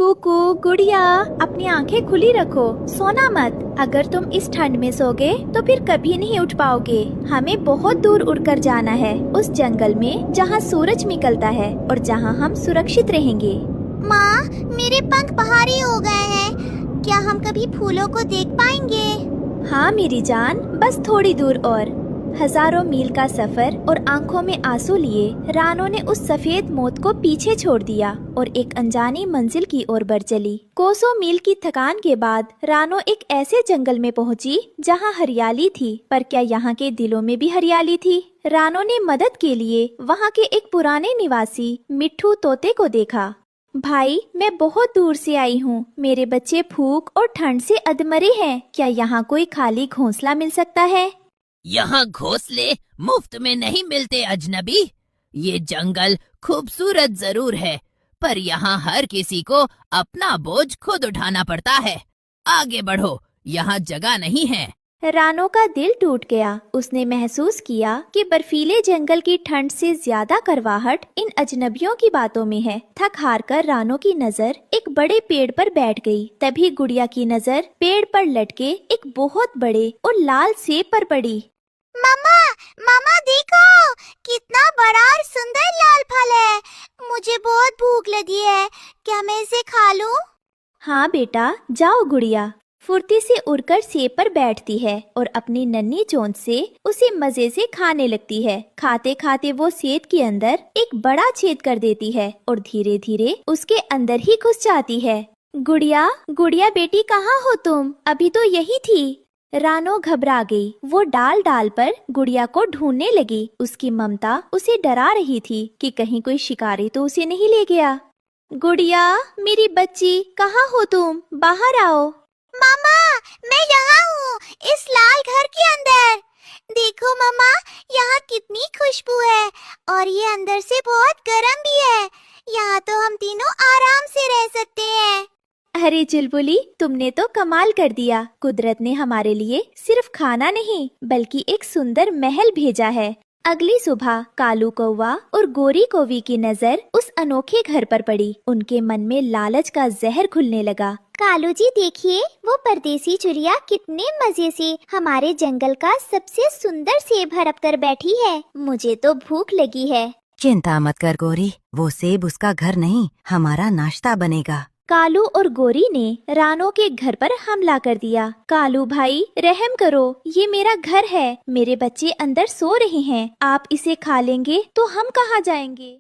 कुकू गुड़िया, अपनी आंखें खुली रखो, सोना मत। अगर तुम इस ठंड में सोगे तो फिर कभी नहीं उठ पाओगे। हमें बहुत दूर उड़कर जाना है, उस जंगल में जहाँ सूरज निकलता है और जहाँ हम सुरक्षित रहेंगे। माँ, मेरे पंख भारी हो गए हैं। क्या हम कभी फूलों को देख पाएंगे? हाँ मेरी जान, बस थोड़ी दूर और। हजारों मील का सफर और आंखों में आंसू लिए रानो ने उस सफेद मौत को पीछे छोड़ दिया और एक अनजानी मंजिल की ओर बढ़ चली। कोसों मील की थकान के बाद रानो एक ऐसे जंगल में पहुंची जहां हरियाली थी, पर क्या यहाँ के दिलों में भी हरियाली थी? रानो ने मदद के लिए वहाँ के एक पुराने निवासी मिट्ठू तोते को देखा। भाई, मैं बहुत दूर से आई हूँ। मेरे बच्चे भूख और ठंड से अधमरे हैं। क्या यहाँ कोई खाली घोंसला मिल सकता है? यहाँ घोंसले मुफ्त में नहीं मिलते अजनबी। ये जंगल खूबसूरत जरूर है, पर यहाँ हर किसी को अपना बोझ खुद उठाना पड़ता है। आगे बढ़ो, यहाँ जगह नहीं है। रानो का दिल टूट गया। उसने महसूस किया कि बर्फीले जंगल की ठंड से ज्यादा करवाहट इन अजनबियों की बातों में है। थक हार कर रानो की नजर एक बड़े पेड़ पर बैठ गई। तभी गुड़िया की नजर पेड़ पर लटके एक बहुत बड़े और लाल सेब पर पड़ी। मामा, मामा देखो, कितना बड़ा और सुंदर लाल फल है। मुझे बहुत भूख लगी है, क्या मैं इसे खा लूं? हाँ बेटा, जाओ। गुड़िया फुर्ती से उड़कर सेब पर बैठती है और अपनी नन्ही चोंच से उसे मजे से खाने लगती है। खाते खाते वो सेब के अंदर एक बड़ा छेद कर देती है और धीरे धीरे उसके अंदर ही घुस जाती है। गुड़िया, गुड़िया बेटी, कहाँ हो तुम? अभी तो यही थी। रानो घबरा गई। वो डाल डाल पर गुड़िया को ढूंढने लगी। उसकी ममता उसे डरा रही थी कि कहीं कोई शिकारी तो उसे नहीं ले गया। गुड़िया, मेरी बच्ची, कहाँ हो तुम? बाहर आओ। मामा, मैं यहाँ हूँ, इस लाल घर के अंदर। देखो मामा, यहाँ कितनी खुशबू है और ये अंदर से बहुत गर्म भी है। यहाँ तो हम तीनों आराम से रह सकते हैं। अरे चुलबुली, तुमने तो कमाल कर दिया। कुदरत ने हमारे लिए सिर्फ खाना नहीं बल्कि एक सुंदर महल भेजा है। अगली सुबह कालू कौवा और गोरी कौवी की नजर उस अनोखे घर पर पड़ी। उनके मन में लालच का जहर घुलने लगा। कालू जी देखिए, वो परदेसी चिड़िया कितने मजे से हमारे जंगल का सबसे सुंदर सेब हड़प कर बैठी है। मुझे तो भूख लगी है। चिंता मत कर गोरी, वो सेब उसका घर नहीं, हमारा नाश्ता बनेगा। कालू और गोरी ने रानो के घर पर हमला कर दिया। कालू भाई, रहम करो, ये मेरा घर है। मेरे बच्चे अंदर सो रहे हैं। आप इसे खा लेंगे तो हम कहाँ जाएंगे?